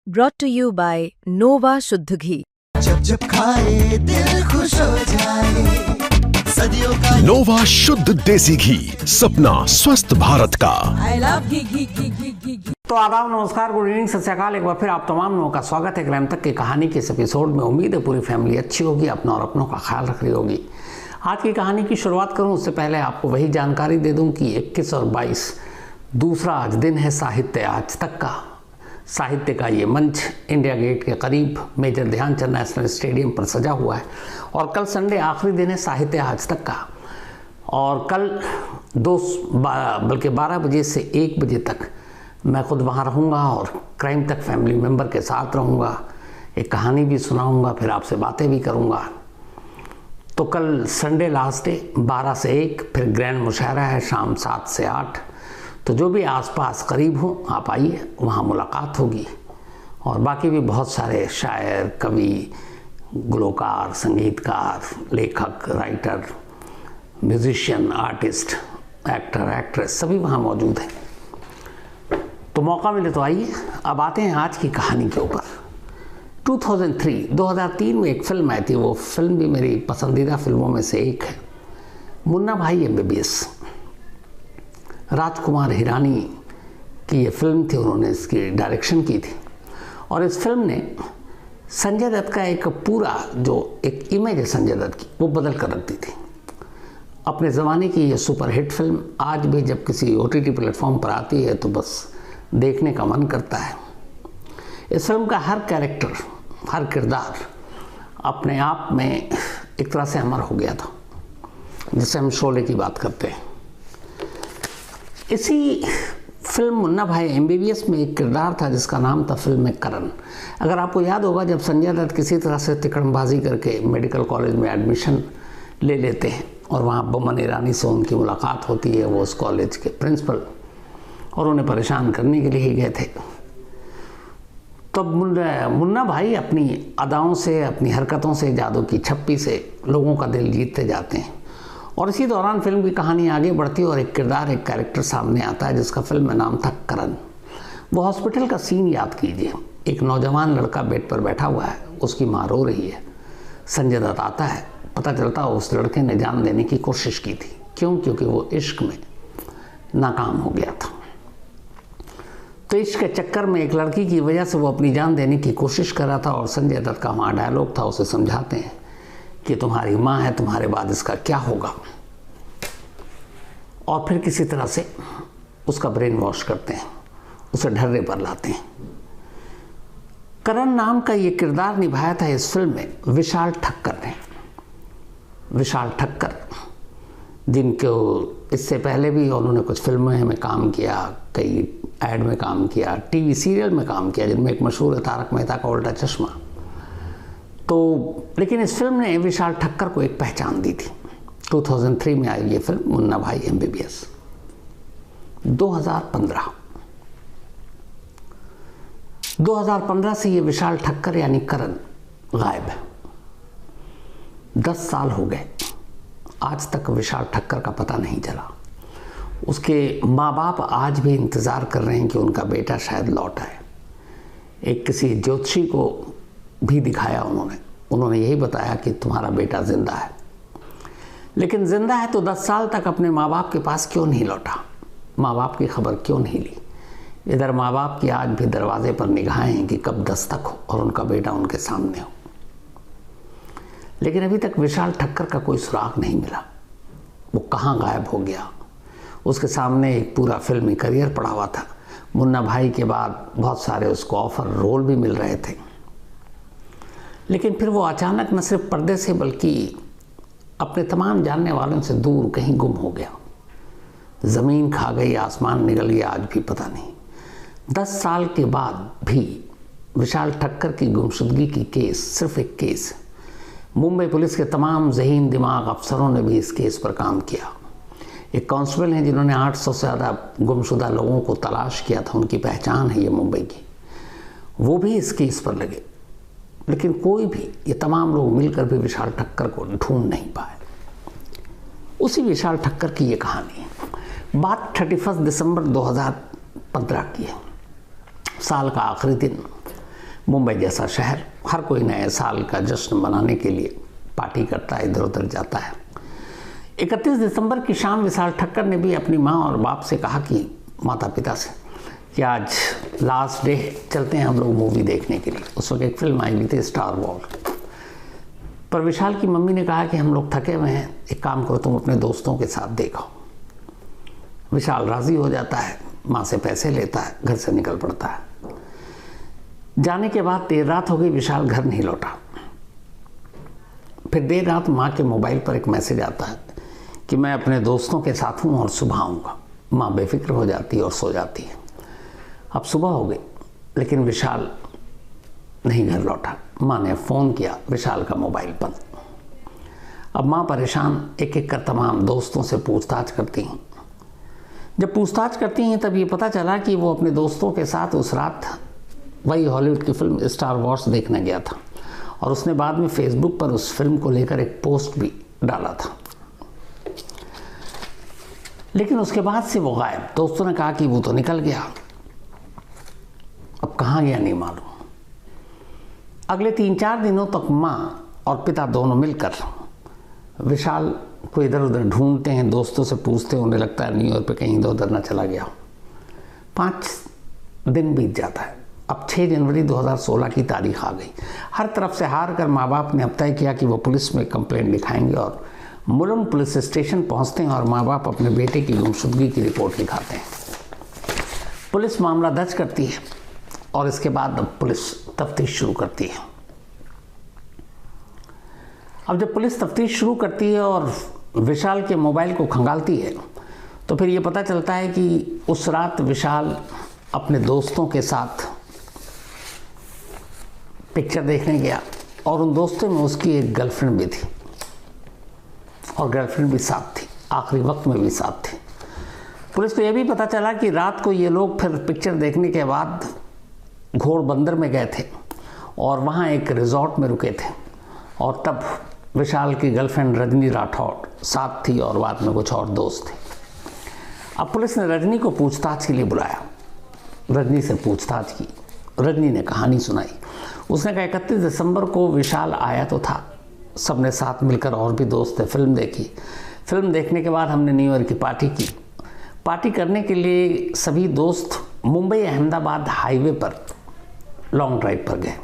brought to you by Nova शुद्ध घी। जब जब खाए दिल खुश हो जाए, सदियों का नोवा शुद्ध देसी घी, सपना स्वस्थ भारत का। I love घी। तो आदाब, नमस्कार, गुड इवनिंग, सत श्री अकाल। एक बार फिर आप तमाम लोगों का स्वागत है ग्राम तक की कहानी के इस एपिसोड में। उम्मीद है पूरी फैमिली अच्छी होगी, अपना और अपनों का ख्याल रख रही होगी। आज की कहानी की शुरुआत करूं उससे पहले आपको वही जानकारी दे दूं कि 21 और 22 दूसरा आज दिन है साहित्य आज तक का। साहित्य का ये मंच इंडिया गेट के करीब मेजर ध्यानचंद नेशनल स्टेडियम पर सजा हुआ है और कल संडे आखिरी दिन है साहित्य आज तक का। और कल बल्कि 12 बजे से 1 बजे तक मैं खुद वहाँ रहूँगा और क्राइम तक फैमिली मेम्बर के साथ रहूँगा, एक कहानी भी सुनाऊँगा, फिर आपसे बातें भी करूँगा। तो कल संडे लास्ट डे 12 से 1, फिर ग्रैंड मुशायरा है शाम 7 से 8। तो जो भी आसपास करीब हो आप आइए, वहाँ मुलाकात होगी। और बाकी भी बहुत सारे शायर, कवि, गुलकार, संगीतकार, लेखक, writer, musician, artist, actor, actress सभी वहाँ मौजूद हैं। तो मौका मिले तो आइए। अब आते हैं आज की कहानी के ऊपर। 2003 में एक फिल्म आई थी, वो फिल्म भी मेरी पसंदीदा फिल्मों में से एक है, मुन्ना भाई MBBS। राजकुमार हिरानी की ये फिल्म थी, उन्होंने इसकी डायरेक्शन की थी। और इस फिल्म ने संजय दत्त का एक पूरा जो एक इमेज है संजय दत्त की, वो बदल कर रख दी थी। अपने ज़माने की ये सुपरहिट फिल्म आज भी जब किसी OTT प्लेटफॉर्म पर आती है तो बस देखने का मन करता है। इस फिल्म का हर कैरेक्टर, हर किरदार अपने आप में एक तरह से अमर हो गया था। जैसे हम शोले की बात करते हैं, इसी फिल्म मुन्ना भाई MBBS में एक किरदार था जिसका नाम था फिल्म में करण। अगर आपको याद होगा, जब संजय दत्त किसी तरह से तिकड़मबाजी करके मेडिकल कॉलेज में एडमिशन ले लेते हैं और वहाँ बोमन ईरानी से उनकी मुलाकात होती है, वो उस कॉलेज के प्रिंसिपल, और उन्हें परेशान करने के लिए ही गए थे। तब मुन्ना भाई अपनी अदाओं से, अपनी हरकतों से, जादू की छप्पी से लोगों का दिल जीतते जाते हैं। और इसी दौरान फिल्म की कहानी आगे बढ़ती है और एक किरदार, एक कैरेक्टर सामने आता है जिसका फिल्म में नाम था करण। वो हॉस्पिटल का सीन याद कीजिए। एक नौजवान लड़का बेड पर बैठा हुआ है, उसकी माँ रो रही है। संजय दत्त आता है, पता चलता है उस लड़के ने जान देने की कोशिश की थी। क्यों? क्योंकि वो इश्क में नाकाम हो गया था। तो इश्क के चक्कर में एक लड़की की वजह से वो अपनी जान देने की कोशिश कर रहा था। और संजय दत्त का वहाँ डायलॉग था, उसे समझाते हैं कि तुम्हारी माँ है, तुम्हारे बाद इसका क्या होगा। और फिर किसी तरह से उसका ब्रेन वॉश करते हैं, उसे ढर्रे पर लाते हैं। करण नाम का ये किरदार निभाया था इस फिल्म में विशाल ठक्कर ने। विशाल ठक्कर, जिनको इससे पहले भी उन्होंने कुछ फिल्में में काम किया, कई ऐड में काम किया, टीवी सीरियल में काम किया, जिनमें एक मशहूर है तारक मेहता का उल्टा चश्मा। तो लेकिन इस फिल्म ने विशाल ठक्कर को एक पहचान दी थी। 2003 में आई ये फिल्म मुन्ना भाई MBBS। 2015 से ये विशाल ठक्कर यानी करण गायब है। 10 साल हो गए, आज तक विशाल ठक्कर का पता नहीं चला। उसके माँ बाप आज भी इंतज़ार कर रहे हैं कि उनका बेटा शायद लौट आए। एक किसी ज्योतिषी को भी दिखाया उन्होंने यही बताया कि तुम्हारा बेटा जिंदा है। लेकिन जिंदा है तो 10 साल तक अपने माँ बाप के पास क्यों नहीं लौटा? माँ बाप की खबर क्यों नहीं ली? इधर माँ बाप की आज भी दरवाजे पर निगाहें हैं कि कब दस्तक हो और उनका बेटा उनके सामने हो। लेकिन अभी तक विशाल ठक्कर का कोई सुराग नहीं मिला। वो कहाँ गायब हो गया? उसके सामने एक पूरा फिल्मी करियर पड़ा हुआ था। मुन्ना भाई के बाद बहुत सारे उसको ऑफर रोल भी मिल रहे थे, लेकिन फिर वो अचानक न सिर्फ पर्दे से बल्कि अपने तमाम जानने वालों से दूर कहीं गुम हो गया। ज़मीन खा गई, आसमान निकल गया, आज भी पता नहीं। 10 साल के बाद भी विशाल ठक्कर की गुमशुदगी की केस सिर्फ एक केस। मुंबई पुलिस के तमाम ज़हीन दिमाग अफसरों ने भी इस केस पर काम किया। एक कांस्टेबल हैं जिन्होंने 800 से ज़्यादा गुमशुदा लोगों को तलाश किया था, उनकी पहचान है ये मुंबई की, वो भी इस केस पर लगे। लेकिन कोई भी, ये तमाम लोग मिलकर भी विशाल ठक्कर को ढूंढ नहीं पाए। उसी विशाल ठक्कर की ये कहानी है। बात 31 दिसंबर 2015 की है। साल का आखिरी दिन मुंबई जैसा शहर, हर कोई नए साल का जश्न मनाने के लिए पार्टी करता है, इधर उधर जाता है। 31 दिसंबर की शाम विशाल ठक्कर ने भी अपनी माँ और बाप से कहा कि माता पिता से कि आज लास्ट डे, चलते हैं हम लोग मूवी देखने के लिए। उस वक्त एक फिल्म आई हुई थी स्टार वॉर्स। पर विशाल की मम्मी ने कहा कि हम लोग थके हुए हैं, एक काम करो तुम अपने दोस्तों के साथ देखो। विशाल राज़ी हो जाता है, माँ से पैसे लेता है, घर से निकल पड़ता है। जाने के बाद देर रात हो गई, विशाल घर नहीं लौटा। फिर देर रात माँ के मोबाइल पर एक मैसेज आता है कि मैं अपने दोस्तों के साथ हूँ और सुबह आऊँगा। माँ बेफिक्र हो जाती है और सो जाती है। अब सुबह हो गई लेकिन विशाल नहीं घर लौटा। माँ ने फ़ोन किया, विशाल का मोबाइल बंद। अब माँ परेशान एक एक कर तमाम दोस्तों से पूछताछ करती हैं। जब पूछताछ करती हैं तब ये पता चला कि वो अपने दोस्तों के साथ उस रात वही हॉलीवुड की फिल्म स्टार वॉर्स देखने गया था और उसने बाद में फेसबुक पर उस फिल्म को लेकर एक पोस्ट भी डाला था। लेकिन उसके बाद से वो गायब। दोस्तों ने कहा कि वो तो निकल गया, अब कहाँ गया नहीं मालूम। अगले 3-4 दिनों तक माँ और पिता दोनों मिलकर विशाल को इधर उधर ढूंढते हैं, दोस्तों से पूछते हैं, उन्हें लगता है न्यूयॉर्क पे कहीं इधर उधर ना चला गया हो। 5 दिन बीत जाता है। अब 6 जनवरी 2016 की तारीख आ गई। हर तरफ से हार कर माँ बाप ने अब तय किया कि वो पुलिस में कंप्लेंट लिखाएंगे और मुलुंड पुलिस स्टेशन पहुंचते हैं और माँ बाप अपने बेटे की गुमशुदगी की रिपोर्ट लिखाते हैं। पुलिस मामला दर्ज करती है और इसके बाद पुलिस तफ्तीश शुरू करती है। अब जब पुलिस तफ्तीश शुरू करती है और विशाल के मोबाइल को खंगालती है तो फिर ये पता चलता है कि उस रात विशाल अपने दोस्तों के साथ पिक्चर देखने गया और उन दोस्तों में उसकी एक गर्लफ्रेंड भी थी और गर्लफ्रेंड भी साथ थी, आखिरी वक्त में भी साथ थी। पुलिस को यह भी पता चला कि रात को ये लोग फिर पिक्चर देखने के बाद घोड़बंदर में गए थे और वहाँ एक रिजॉर्ट में रुके थे और तब विशाल की गर्लफ्रेंड रजनी राठौड़ साथ थी और बाद में कुछ और दोस्त थे। अब पुलिस ने रजनी को पूछताछ के लिए बुलाया। रजनी से पूछताछ की। रजनी ने कहानी सुनाई। उसने कहा 31 दिसंबर को विशाल आया तो था, सबने साथ मिलकर और भी दोस्त थे, फिल्म देखी। फिल्म देखने के बाद हमने न्यू ईयर की पार्टी की। पार्टी करने के लिए सभी दोस्त मुंबई अहमदाबाद हाईवे पर लॉन्ग ड्राइव पर गए।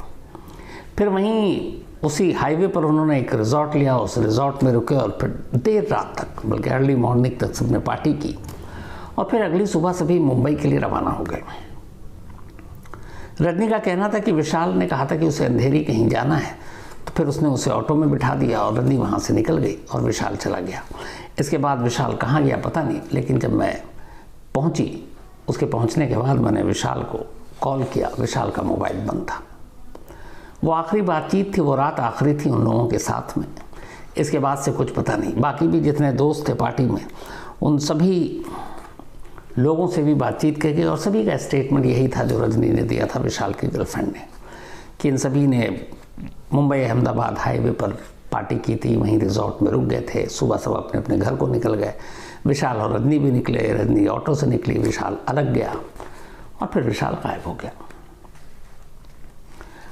फिर वहीं उसी हाईवे पर उन्होंने एक रिजॉर्ट लिया, उस रिजॉर्ट में रुके और फिर देर रात तक, बल्कि अर्ली मॉर्निंग तक सबने पार्टी की और फिर अगली सुबह सभी मुंबई के लिए रवाना हो गए। रजनी का कहना था कि विशाल ने कहा था कि उसे अंधेरी कहीं जाना है, तो फिर उसने उसे ऑटो में बिठा दिया और रजनी वहाँ से निकल गई और विशाल चला गया। इसके बाद विशाल कहाँ गया पता नहीं, लेकिन जब मैं पहुँची, उसके पहुँचने के बाद मैंने विशाल को कॉल किया। विशाल का मोबाइल बंद था। वो आखिरी बातचीत थी, वो रात आखिरी थी उन लोगों के साथ में। इसके बाद से कुछ पता नहीं। बाकी भी जितने दोस्त थे पार्टी में, उन सभी लोगों से भी बातचीत की गई और सभी का स्टेटमेंट यही था जो रजनी ने दिया था विशाल की गर्लफ्रेंड ने, कि इन सभी ने मुंबई अहमदाबाद हाईवे पर पार्टी की थी, वहीं रिजॉर्ट में रुक गए थे, सुबह सब अपने अपने घर को निकल गए। विशाल और रजनी भी निकले, रजनी ऑटो से निकली, विशाल अलग गया और फिर विशाल गायब हो गया।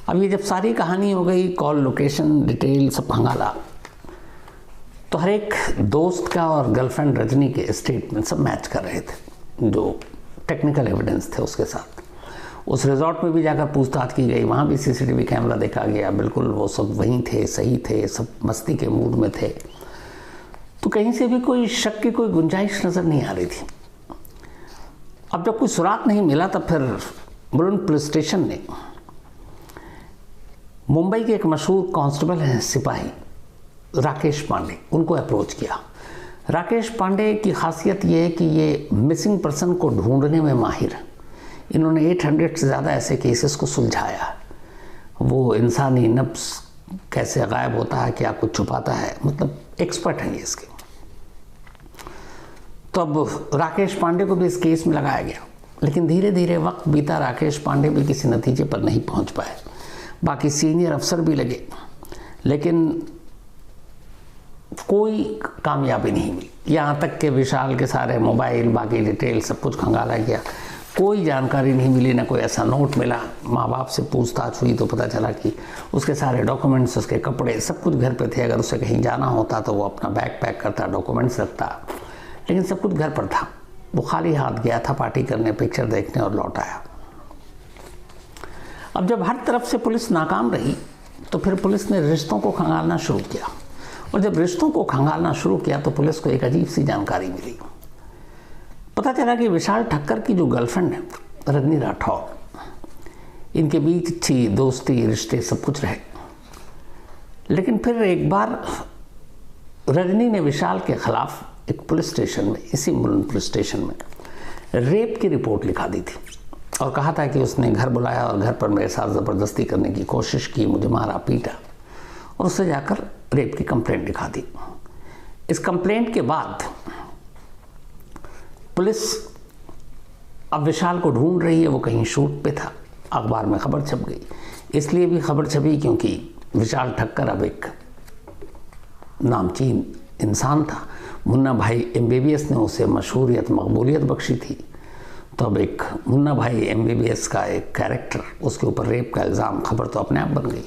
अब ये जब सारी कहानी हो गई, कॉल लोकेशन डिटेल सब खंगाला, तो हर एक दोस्त का और गर्लफ्रेंड रजनी के स्टेटमेंट सब मैच कर रहे थे, जो टेक्निकल एविडेंस थे उसके साथ। उस रिजॉर्ट में भी जाकर पूछताछ की गई, वहाँ भी सीसीटीवी कैमरा देखा गया, बिल्कुल वो सब वहीं थे, सही थे, सब मस्ती के मूड में थे। तो कहीं से भी कोई शक की कोई गुंजाइश नज़र नहीं आ रही थी। अब जब कोई सुराग नहीं मिला तब फिर मुलुंड पुलिस स्टेशन ने मुंबई के एक मशहूर कांस्टेबल हैं, सिपाही राकेश पांडे, उनको अप्रोच किया। राकेश पांडे की खासियत ये है कि ये मिसिंग पर्सन को ढूंढने में माहिर हैं। इन्होंने 800 से ज़्यादा ऐसे केसेस को सुलझाया। वो इंसानी नफ्स कैसे गायब होता है, क्या कुछ छुपाता है, मतलब एक्सपर्ट हैं ये इसके। तो अब राकेश पांडे को भी इस केस में लगाया गया, लेकिन धीरे धीरे वक्त बीता, राकेश पांडे भी किसी नतीजे पर नहीं पहुंच पाए। बाकी सीनियर अफसर भी लगे, लेकिन कोई कामयाबी नहीं मिली। यहाँ तक कि विशाल के सारे मोबाइल, बाकी डिटेल सब कुछ खंगाला गया, कोई जानकारी नहीं मिली, ना कोई ऐसा नोट मिला। माँ बाप से पूछताछ हुई तो पता चला कि उसके सारे डॉक्यूमेंट्स, उसके कपड़े, सब कुछ घर पे थे। अगर उसे कहीं जाना होता तो वो अपना बैग पैक करता, डॉक्यूमेंट्स रखता, लेकिन सब कुछ घर पर था। वो खाली हाथ गया था पार्टी करने, पिक्चर देखने और लौट आया। अब जब हर तरफ से पुलिस नाकाम रही तो फिर पुलिस ने रिश्तों को खंगालना शुरू किया, और जब रिश्तों को खंगालना शुरू किया तो पुलिस को एक अजीब सी जानकारी मिली। पता चला कि विशाल ठक्कर की जो गर्लफ्रेंड है रजनी राठौर, इनके बीच अच्छी दोस्ती, रिश्ते सब कुछ रहे। लेकिन फिर एक बार रजनी ने विशाल के खिलाफ एक पुलिस स्टेशन में, इसी मुलुंड पुलिस स्टेशन में रेप की रिपोर्ट लिखा दी थी और कहा था कि उसने घर बुलाया और घर पर मेरे साथ ज़बरदस्ती करने की कोशिश की, मुझे मारा पीटा, और उससे जाकर रेप की कंप्लेंट लिखा दी। इस कंप्लेंट के बाद पुलिस अब विशाल को ढूंढ रही है। वो कहीं शूट पे था, अखबार में खबर छप गई। इसलिए भी खबर छपी क्योंकि विशाल ठक्कर अब एक नामचीन इंसान था। मुन्ना भाई MBBS ने उसे मशहूरियत, मकबूलियत बख्शी थी। तो अब एक मुन्ना भाई MBBS का एक कैरेक्टर, उसके ऊपर रेप का इल्ज़ाम, खबर तो अपने आप बन गई।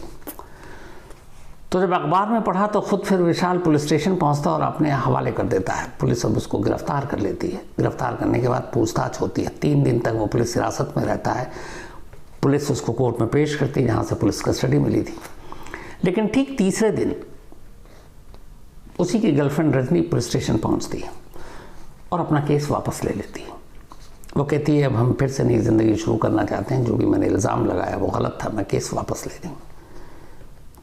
तो जब अखबार में पढ़ा तो खुद फिर विशाल पुलिस स्टेशन पहुंचता और अपने हवाले कर देता है। पुलिस अब उसको गिरफ्तार कर लेती है। गिरफ्तार करने के बाद पूछताछ होती है। 3 दिन तक वो पुलिस हिरासत में रहता है। पुलिस उसको कोर्ट में पेश करती है, जहाँ से पुलिस कस्टडी मिली थी। लेकिन ठीक तीसरे दिन उसी की गर्लफ्रेंड रजनी पुलिस स्टेशन पहुँचती है और अपना केस वापस ले लेती है। वो कहती है अब हम फिर से नई ज़िंदगी शुरू करना चाहते हैं, जो भी मैंने इल्ज़ाम लगाया वो गलत था, मैं केस वापस ले लूँ।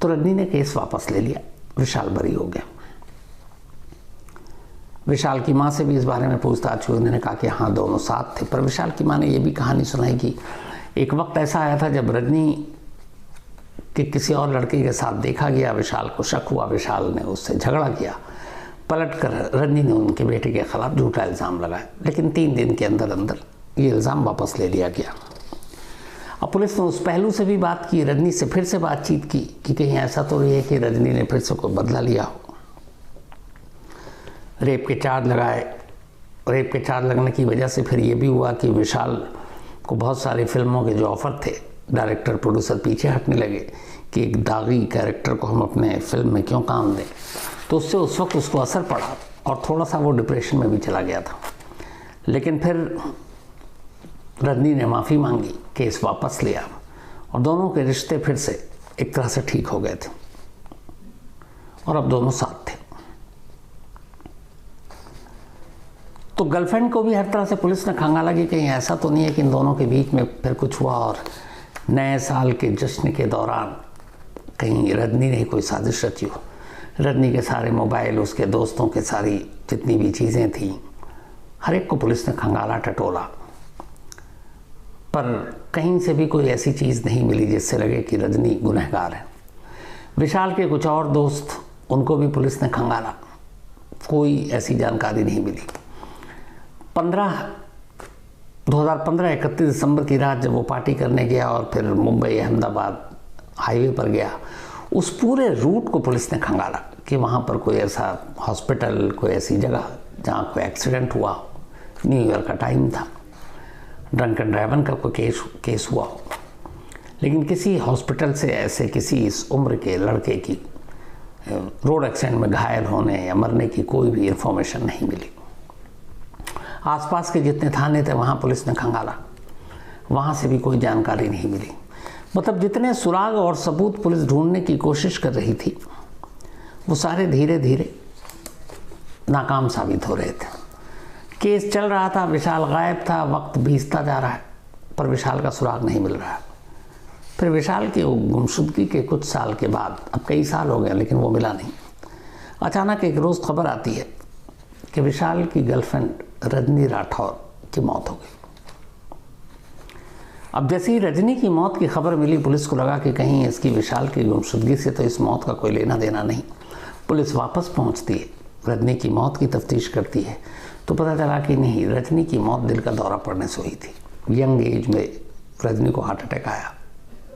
तो रजनी ने केस वापस ले लिया, विशाल बरी हो गया। विशाल की माँ से भी इस बारे में पूछताछ हुई। उन्होंने कहा कि हाँ, दोनों साथ थे। पर विशाल की माँ ने ये भी कहानी सुनाई कि एक वक्त ऐसा आया था जब रजनी के किसी और लड़के के साथ देखा गया, विशाल को शक हुआ, विशाल ने उससे झगड़ा किया। पलटकर रजनी ने उनके बेटे के खिलाफ झूठा इल्ज़ाम लगाया, लेकिन 3 दिन के अंदर अंदर ये इल्ज़ाम वापस ले लिया गया। अब पुलिस ने उस पहलू से भी बात की, रजनी से फिर से बातचीत की कि कहीं ऐसा तो नहीं है कि रजनी ने फिर से कोई बदला लिया हो। रेप के चार्ज लगाए। रेप के चार्ज लगने की वजह से फिर ये भी हुआ कि विशाल को बहुत सारी फिल्मों के जो ऑफ़र थे, डायरेक्टर प्रोड्यूसर पीछे हटने लगे कि एक दागी कैरेक्टर को हम अपने फिल्म में क्यों काम दें। तो उससे उस वक्त उसको असर पड़ा और थोड़ा सा वो डिप्रेशन में भी चला गया था। लेकिन फिर रजनी ने माफ़ी मांगी, केस वापस लिया और दोनों के रिश्ते फिर से एक तरह से ठीक हो गए थे और अब दोनों साथ थे। तो गर्लफ्रेंड को भी हर तरह से पुलिस ने खंगाला कि कहीं ऐसा तो नहीं है कि इन दोनों के बीच में फिर कुछ हुआ और नए साल के जश्न के दौरान कहीं रजनी ने कोई साजिश रची हो। रजनी के सारे मोबाइल, उसके दोस्तों के सारी जितनी भी चीज़ें थीं, हर एक को पुलिस ने खंगाला, टटोला, पर कहीं से भी कोई ऐसी चीज़ नहीं मिली जिससे लगे कि रजनी गुनहगार है। विशाल के कुछ और दोस्त, उनको भी पुलिस ने खंगाला, कोई ऐसी जानकारी नहीं मिली। 2015 31 दिसंबर की रात जब वो पार्टी करने गया और फिर मुंबई अहमदाबाद हाईवे पर गया, उस पूरे रूट को पुलिस ने खंगाला कि वहाँ पर कोई ऐसा हॉस्पिटल, कोई ऐसी जगह जहाँ कोई एक्सीडेंट हुआ हो। न्यू ईयर का टाइम था, ड्रंकन ड्राइवर का कोई केस हुआ हो, लेकिन किसी हॉस्पिटल से ऐसे किसी इस उम्र के लड़के की रोड एक्सीडेंट में घायल होने या मरने की कोई भी इंफॉर्मेशन नहीं मिली। आसपास के जितने थाने थे वहाँ पुलिस ने खंगाला, वहाँ से भी कोई जानकारी नहीं मिली। मतलब जितने सुराग और सबूत पुलिस ढूंढने की कोशिश कर रही थी वो सारे धीरे धीरे नाकाम साबित हो रहे थे। केस चल रहा था, विशाल गायब था, वक्त बीतता जा रहा है पर विशाल का सुराग नहीं मिल रहा है। फिर विशाल की गुमशुदगी के कुछ साल के बाद, अब कई साल हो गए लेकिन वो मिला नहीं, अचानक एक रोज़ खबर आती है कि विशाल की गर्लफ्रेंड रजनी राठौर की मौत हो गई। अब जैसे ही रजनी की मौत की खबर मिली, पुलिस को लगा कि कहीं इसकी विशाल की गुमशुदगी से तो इस मौत का कोई लेना देना नहीं। पुलिस वापस पहुंचती है, रजनी की मौत की तफ्तीश करती है तो पता चला कि नहीं, रजनी की मौत दिल का दौरा पड़ने से हुई थी। यंग एज में रजनी को हार्ट अटैक आया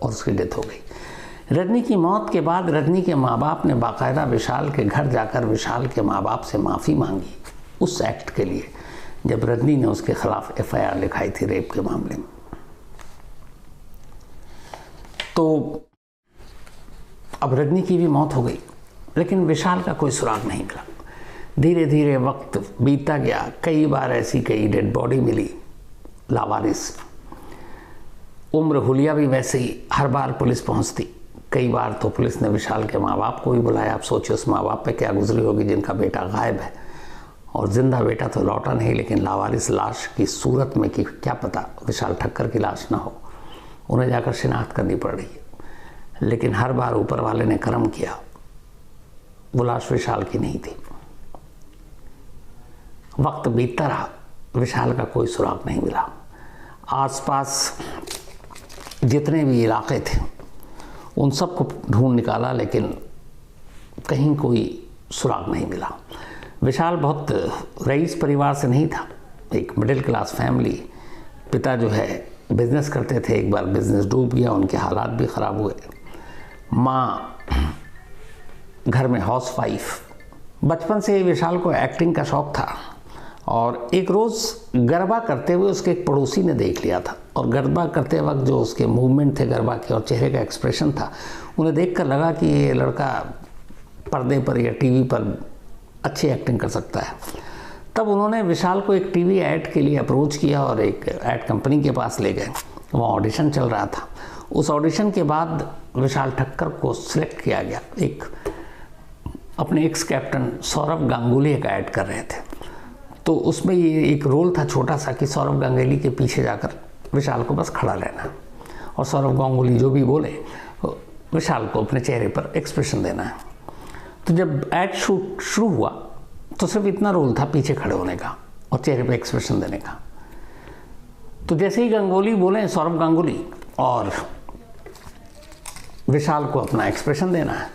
और उसकी डेथ हो गई। रजनी की मौत के बाद रजनी के माँ बाप ने बाकायदा विशाल के घर जाकर विशाल के माँ बाप से माफ़ी मांगी उस एक्ट के लिए जब रजनी ने उसके खिलाफ FIR लिखाई थी रेप के मामले में। तो अब रजनी की भी मौत हो गई, लेकिन विशाल का कोई सुराग नहीं मिला। धीरे धीरे वक्त बीतता गया, कई बार ऐसी कई डेड बॉडी मिली लावारिस। उम्र हुलिया भी वैसे ही, हर बार पुलिस पहुंचती। कई बार तो पुलिस ने विशाल के माँ बाप को भी बुलाया। आप सोचिए उस माँ बाप पे क्या गुजरी होगी जिनका बेटा गायब है, और जिंदा बेटा तो लौटा नहीं, लेकिन लावारिस लाश की सूरत में कि क्या पता विशाल ठक्कर की लाश ना हो, उन्हें जाकर शिनाख्त करनी पड़ रही है। लेकिन हर बार ऊपर वाले ने कर्म किया, वो लाश विशाल की नहीं थी। वक्त बीतता रहा, विशाल का कोई सुराग नहीं मिला। आसपास जितने भी इलाके थे उन सबको ढूंढ निकाला, लेकिन कहीं कोई सुराग नहीं मिला। विशाल बहुत रईस परिवार से नहीं था, एक मिडिल क्लास फैमिली। पिता जो है बिजनेस करते थे, एक बार बिजनेस डूब गया, उनके हालात भी ख़राब हुए। माँ घर में हाउस वाइफ। बचपन से विशाल को एक्टिंग का शौक़ था, और एक रोज़ गरबा करते हुए उसके एक पड़ोसी ने देख लिया था, और गरबा करते वक्त जो उसके मूवमेंट थे गरबा के और चेहरे का एक्सप्रेशन था, उन्हें देखकर लगा कि ये लड़का पर्दे पर या टीवी पर अच्छी एक्टिंग कर सकता है। तब उन्होंने विशाल को एक टीवी ऐड के लिए अप्रोच किया और एक ऐड कंपनी के पास ले गए। वहाँ ऑडिशन चल रहा था। उस ऑडिशन के बाद विशाल ठक्कर को सिलेक्ट किया गया। एक अपने एक्स कैप्टन सौरभ गांगुली एक ऐड कर रहे थे, तो उसमें ये एक रोल था छोटा सा कि सौरभ गांगुली के पीछे जाकर विशाल को बस खड़ा रहना, और सौरभ गांगुली जो भी बोले विशाल को अपने चेहरे पर एक्सप्रेशन देना है। तो जब ऐड शूट शुरू हुआ तो सिर्फ इतना रोल था, पीछे खड़े होने का और चेहरे पे एक्सप्रेशन देने का। तो जैसे ही गांगुली बोले सौरभ गांगुली, और विशाल को अपना एक्सप्रेशन देना है,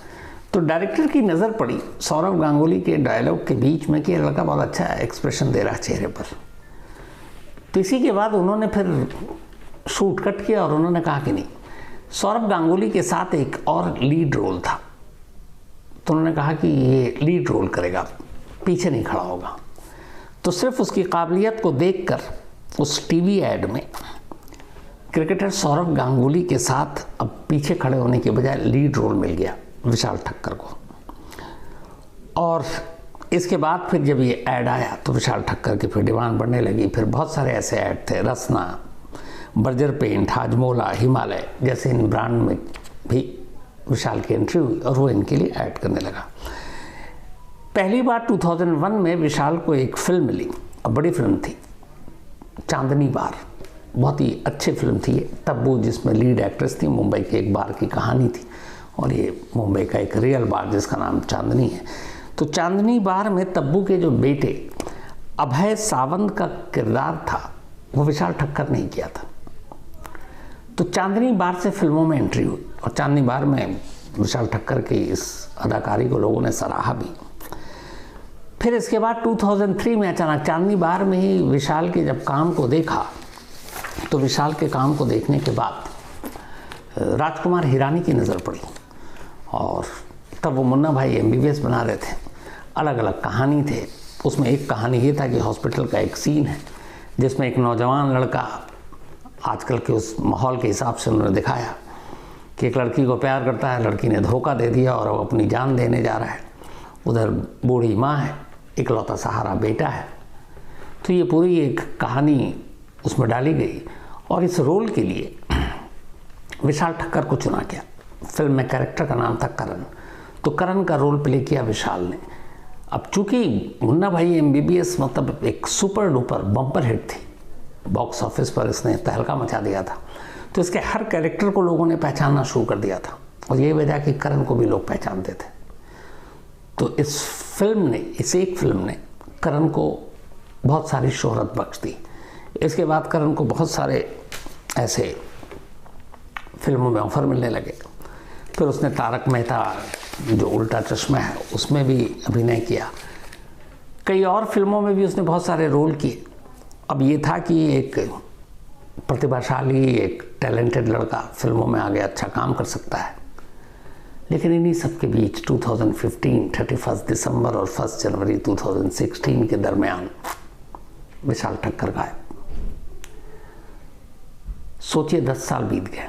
तो डायरेक्टर की नज़र पड़ी सौरभ गांगुली के डायलॉग के बीच में कि ये लड़का बहुत अच्छा एक्सप्रेशन दे रहा है चेहरे पर। तो इसी के बाद उन्होंने फिर शूट कट किया और उन्होंने कहा कि नहीं, सौरभ गांगुली के साथ एक और लीड रोल था, तो उन्होंने कहा कि ये लीड रोल करेगा, पीछे नहीं खड़ा होगा। तो सिर्फ उसकी काबिलियत को देखकर उस टीवी ऐड में क्रिकेटर सौरभ गांगुली के साथ अब पीछे खड़े होने के बजाय लीड रोल मिल गया विशाल ठक्कर को। और इसके बाद फिर जब ये ऐड आया तो विशाल ठक्कर की फिर डिमांड बढ़ने लगी। फिर बहुत सारे ऐसे ऐड थे, रसना, बर्जर पेंट, हाजमोला, हिमालय जैसे इन ब्रांड में भी विशाल की एंट्री हुई और वो इनके लिए ऐड करने लगा। पहली बार 2001 में विशाल को एक फिल्म मिली, और बड़ी फिल्म थी, चांदनी बार। बहुत ही अच्छी फिल्म थी ये। तब्बू जिसमें लीड एक्ट्रेस थी, मुंबई की एक बार की कहानी थी, और ये मुंबई का एक रियल बार जिसका नाम चांदनी है। तो चांदनी बार में तब्बू के जो बेटे अभय सावंत का किरदार था वो विशाल ठक्कर ने किया था। तो चांदनी बार से फिल्मों में एंट्री हुई, और चांदनी बार में विशाल ठक्कर की इस अदाकारी को लोगों ने सराहा भी। फिर इसके बाद 2003 में अचानक चांदनी बार में ही विशाल के जब काम को देखा, तो विशाल के काम को देखने के बाद राजकुमार हिरानी की नज़र पड़ी, और तब वो मुन्ना भाई MBBS बना रहे थे। अलग अलग कहानी थे उसमें। एक कहानी ये था कि हॉस्पिटल का एक सीन है जिसमें एक नौजवान लड़का, आजकल के उस माहौल के हिसाब से उन्होंने दिखाया कि एक लड़की को प्यार करता है, लड़की ने धोखा दे दिया और वो अपनी जान देने जा रहा है। उधर बूढ़ी माँ है, इकलौता सहारा बेटा है। तो ये पूरी एक कहानी उसमें डाली गई, और इस रोल के लिए विशाल ठक्कर को चुना गया। फिल्म में कैरेक्टर का नाम था करण, तो करण का रोल प्ले किया विशाल ने। अब चूंकि मुन्ना भाई MBBS मतलब एक सुपर डुपर बम्पर हिट थी, बॉक्स ऑफिस पर इसने तहलका मचा दिया था, तो इसके हर कैरेक्टर को लोगों ने पहचानना शुरू कर दिया था, और ये वजह कि करण को भी लोग पहचानते थे। तो इस फिल्म ने, इस एक फिल्म ने करण को बहुत सारी शोहरत बख्श दी। इसके बाद करण को बहुत सारे ऐसे फिल्मों में ऑफर मिलने लगे। फिर उसने तारक मेहता जो उल्टा चश्मा है उसमें भी अभिनय किया। कई और फिल्मों में भी उसने बहुत सारे रोल किए। अब ये था कि एक प्रतिभाशाली, एक टैलेंटेड लड़का फिल्मों में आगे अच्छा काम कर सकता है। लेकिन इन्हीं सब के बीच 2015 31 दिसंबर और 1 जनवरी 2016 के दरमियान विशाल ठक्कर गायब। सोचिए 10 साल बीत गए,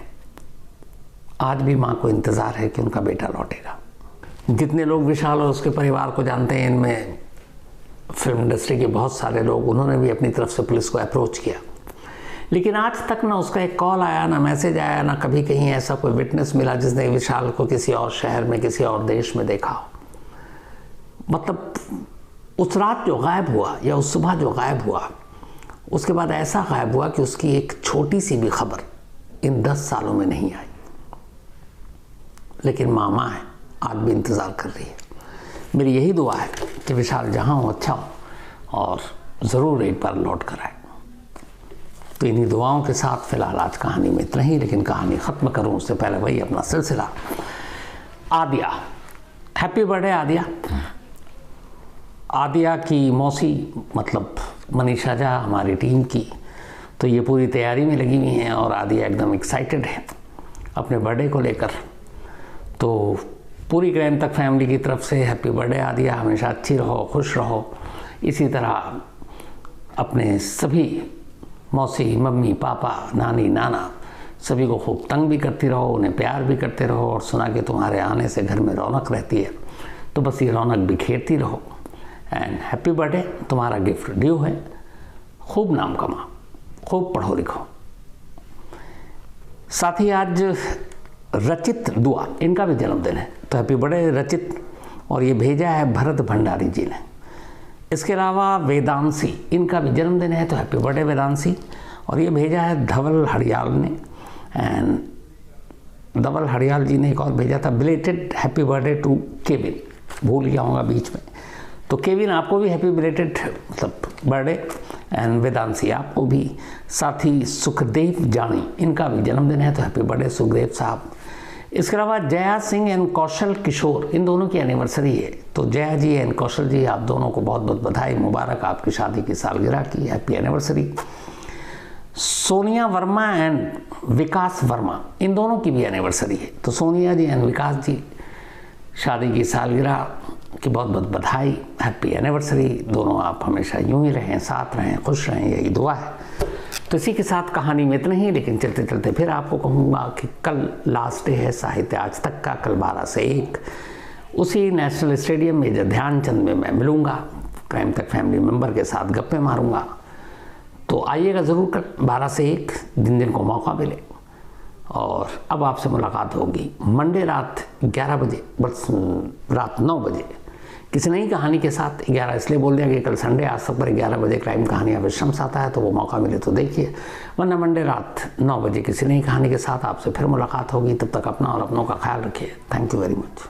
आज भी माँ को इंतज़ार है कि उनका बेटा लौटेगा। जितने लोग विशाल और उसके परिवार को जानते हैं, इनमें फिल्म इंडस्ट्री के बहुत सारे लोग, उन्होंने भी अपनी तरफ से पुलिस को अप्रोच किया, लेकिन आज तक ना उसका एक कॉल आया, ना मैसेज आया, ना कभी कहीं ऐसा कोई विटनेस मिला जिसने विशाल को किसी और शहर में, किसी और देश में देखा हो। मतलब उस रात जो गायब हुआ या उस सुबह जो गायब हुआ, उसके बाद ऐसा गायब हुआ कि उसकी एक छोटी सी भी खबर इन 10 सालों में नहीं आई। लेकिन मामा है, आज भी इंतज़ार कर रही है। मेरी यही दुआ है कि विशाल जहाँ हो अच्छा हो और ज़रूर एक बार लौट कर आए। तो इन्हीं दुआओं के साथ फ़िलहाल आज कहानी में इतना ही, लेकिन कहानी ख़त्म करूँ उससे पहले वही अपना सिलसिला। Aadiya, happy birthday Aadiya. आदिया की मौसी मतलब मनीषा झा हमारी टीम की, तो ये पूरी तैयारी में लगी हुई हैं और आदिया एकदम एक्साइटेड है अपने बर्थडे को लेकर। तो पूरी क्राइम तक फैमिली की तरफ से हैप्पी बर्थडे आदिया, हमेशा अच्छी रहो, खुश रहो। इसी तरह अपने सभी मौसी, मम्मी, पापा, नानी, नाना सभी को खूब तंग भी करती रहो, उन्हें प्यार भी करते रहो। और सुना कि तुम्हारे आने से घर में रौनक रहती है, तो बस ये रौनक बिखेरती रहो। एंड हैप्पी बर्थडे, तुम्हारा गिफ्ट ड्यू है। खूब नाम कमा, खूब पढ़ो लिखो। साथ ही आज रचित दुआ, इनका भी जन्मदिन है, तो हैप्पी बर्थडे रचित। और ये भेजा है भरत भंडारी जी ने। इसके अलावा वेदांशी, इनका भी जन्मदिन है, तो हैप्पी बर्थडे वेदांशी। और ये भेजा है धवल हड़ियाल ने। एंड धवल हड़ियाल जी ने एक और भेजा था, belated happy birthday to Kevin, भूल गया हूँगा बीच में। तो केविन आपको भी हैप्पी बिलेटेड मतलब बर्थडे, एंड वेदांशी आपको भी। साथ ही सुखदेव जानी, इनका भी जन्मदिन है, तो हैप्पी बर्थडे सुखदेव साहब। इसके अलावा जया सिंह एंड कौशल किशोर, इन दोनों की एनिवर्सरी है। तो जया जी एंड कौशल जी, आप दोनों को बहुत बहुत बधाई, मुबारक आपकी शादी की सालगिरह की, happy anniversary. Sonia Verma and Vikas Verma, इन दोनों की भी एनिवर्सरी है। तो सोनिया जी एंड विकास जी, शादी की सालगिरह की बहुत बहुत बधाई, हैप्पी एनिवर्सरी। दोनों आप हमेशा यूं ही रहें, साथ रहें, खुश रहें, यही दुआ है। तो इसी के साथ कहानी में इतना ही, लेकिन चलते चलते फिर आपको कहूँगा कि कल लास्ट डे है साहित्य आज तक का। कल 12 से 1 उसी नेशनल स्टेडियम मेजर ध्यानचंद में मैं मिलूँगा, क्राइम तक फैमिली मेम्बर के साथ गप्पे मारूँगा। तो आइएगा ज़रूर कल 12 से 1, जिन को मौका मिले। और अब आपसे मुलाकात होगी मंडे रात 11 बजे, बस रात 9 बजे किसी नई कहानी के साथ। 11 इसलिए बोल दिया कि कल संडे, आज तक पर 11 बजे क्राइम कहानियाँ विश्रम्स आता है, तो वो मौका मिले तो देखिए, वरना मंडे रात 9 बजे किसी नई कहानी के साथ आपसे फिर मुलाकात होगी। तब तक अपना और अपनों का ख्याल रखिए। Thank you very much.